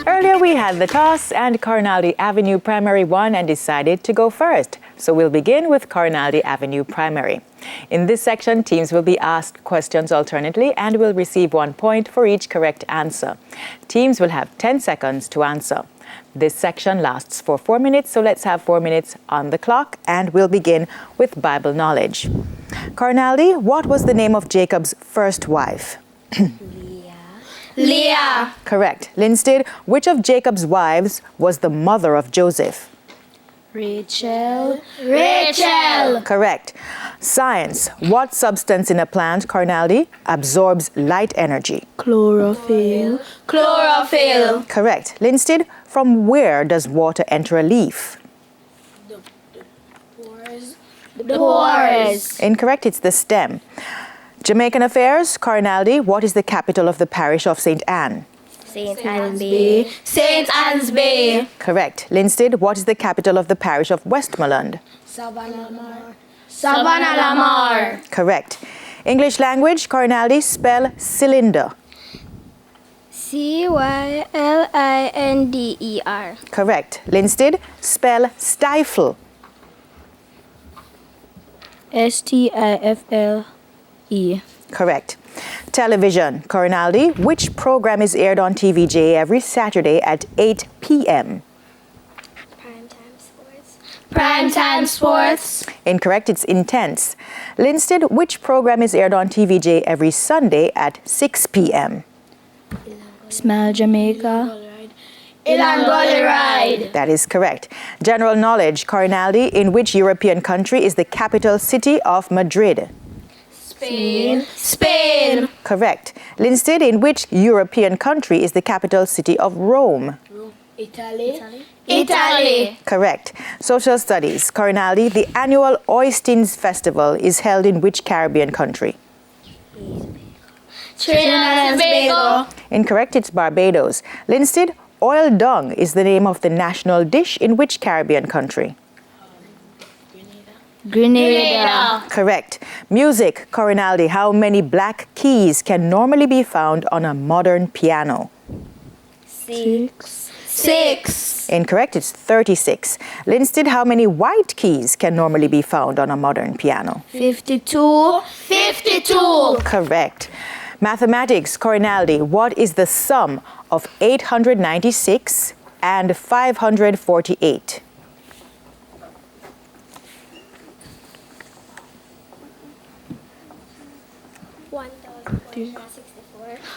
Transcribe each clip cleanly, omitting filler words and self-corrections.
Earlier we had the toss and Corinaldi Avenue Primary won and decided to go first. So we'll begin with Corinaldi Avenue Primary. In this section, teams will be asked questions alternately and will receive 1 point for each correct answer. Teams will have 10 seconds to answer. This section lasts for 4 minutes, so let's have 4 minutes on the clock and we'll begin with Bible knowledge. Corinaldi, what was the name of Jacob's first wife? Leah. Correct. Linstead, which of Jacob's wives was the mother of Joseph? Rachel. Correct. Science, what substance in a plant, Corinaldi, absorbs light energy? Chlorophyll. Correct. Linstead, from where does water enter a leaf? The pores. Incorrect, it's the stem. Jamaican affairs, Corinaldi, what is the capital of the parish of St. Anne? St. Anne's Bay. Correct. Linstead, what is the capital of the parish of Westmoreland? Savannah Lamar. Correct. English language, Corinaldi, spell cylinder. Cylinder. Correct. Linstead, spell stifle. Stifle. Correct. Television, Corinaldi, which program is aired on TVJ every Saturday at 8 p.m.? Primetime Sports. Incorrect, it's intense. Linstead, which program is aired on TVJ every Sunday at 6 p.m.? Smile Jamaica. Ilangoli Ride. That is correct. General knowledge, Corinaldi, in which European country is the capital city of Madrid? Spain. Correct. Linstead, in which European country is the capital city of Rome? Italy. Correct. Social studies, Corinaldi, the annual Oistins Festival is held in which Caribbean country? Trinidad and Tobago. Incorrect, it's Barbados. Linstead, oil dung is the name of the national dish in which Caribbean country? Grenada. Correct. Music, Corinaldi, how many black keys can normally be found on a modern piano? 6. Incorrect, it's 36. Linstead, how many white keys can normally be found on a modern piano? 52. Correct. Mathematics, Corinaldi, what is the sum of 896 and 548?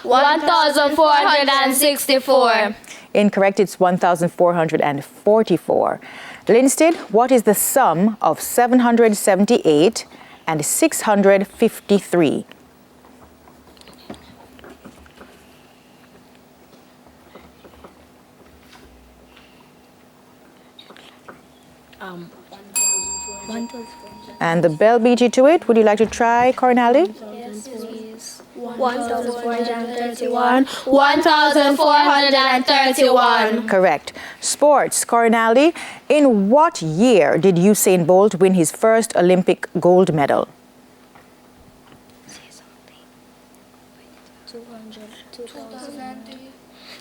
1,464. Incorrect, it's 1,444. Linstead, what is the sum of 778 and 653? And the bell beat you to it. Would you like to try, Corinaldi? Yes, please. 1,431. 1,431. Correct. Sports, Corinaldi, in what year did Usain Bolt win his first Olympic gold medal?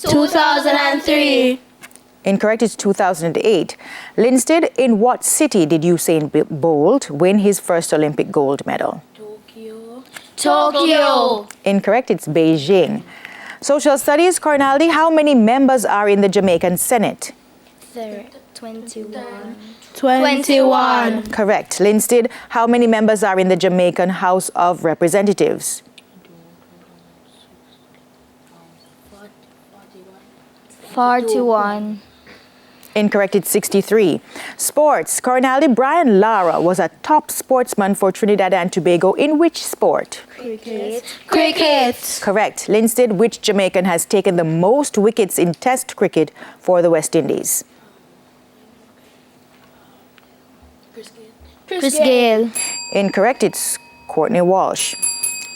2003. Incorrect, it's 2008. Linstead, in what city did Usain Bolt win his first Olympic gold medal? Tokyo. Incorrect, it's Beijing. Social studies, Corinaldi, how many members are in the Jamaican Senate? 21. Correct. Linstead, how many members are in the Jamaican House of Representatives? 41. Incorrect, it's 63. Sports, Corinaldi, Brian Lara was a top sportsman for Trinidad and Tobago in which sport? Cricket. Correct. Linstead, which Jamaican has taken the most wickets in Test cricket for the West Indies? Chris Gayle. Incorrect, it's Courtney Walsh.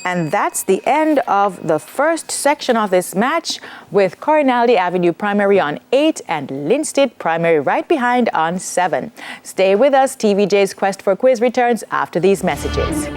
And that's the end of the first section of this match, with Corinaldi Avenue Primary on 8 and Linstead Primary right behind on 7. Stay with us. TVJ's Quest for Quiz returns after these messages.